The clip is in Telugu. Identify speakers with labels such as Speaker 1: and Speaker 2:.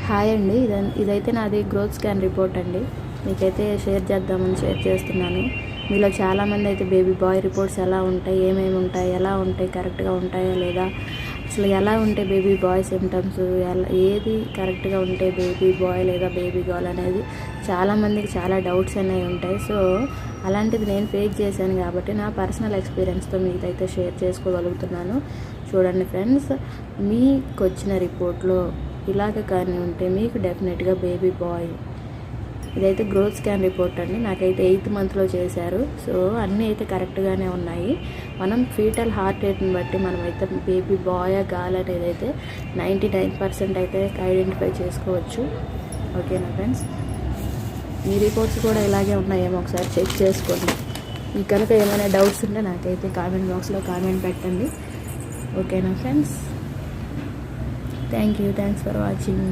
Speaker 1: హాయ్ అండి, ఇదైతే నాది గ్రోత్ స్కాన్ రిపోర్ట్ అండి. మీకైతే షేర్ చేస్తున్నాను. మీలో చాలామంది అయితే బేబీ బాయ్ రిపోర్ట్స్ ఎలా ఉంటాయి, ఏమేమి ఉంటాయి, ఎలా ఉంటాయి, కరెక్ట్గా ఉంటాయా లేదా, అసలు ఎలా ఉంటాయి బేబీ బాయ్ సిమ్టమ్స్, ఏది కరెక్ట్గా ఉంటే బేబీ బాయ్ లేదా బేబీ గర్ల్ అనేది చాలామందికి చాలా డౌట్స్ అనేవి ఉంటాయి. సో అలాంటిది నేను ఫేస్ చేశాను కాబట్టి నా పర్సనల్ ఎక్స్పీరియన్స్తో మీకైతే షేర్ చేసుకోగలుగుతున్నాను. చూడండి ఫ్రెండ్స్, మీకు వచ్చిన రిపోర్ట్లో ఇలాగ కానీ ఉంటే మీకు డెఫినెట్గా బేబీ బాయ్. ఇదైతే గ్రోత్ స్కాన్ రిపోర్ట్ అండి. నాకైతే 8th మంత్లో చేశారు. సో అన్నీ అయితే కరెక్ట్గానే ఉన్నాయి. మనం ఫీటల్ హార్ట్ రేట్ని బట్టి మనమైతే బేబీ బాయ్ గర్ల్ అనేది అయితే 99% అయితే ఐడెంటిఫై చేసుకోవచ్చు. ఓకేనా ఫ్రెండ్స్, మీ రిపోర్ట్స్ కూడా ఇలాగే ఉన్నాయేమో ఒకసారి చెక్ చేసుకోండి. మీకు కనుక ఏమైనా డౌట్స్ ఉంటే నాకైతే కామెంట్ బాక్స్లో కామెంట్ పెట్టండి. ఓకేనా ఫ్రెండ్స్, థ్యాంక్స్ ఫర్ వాచింగ్.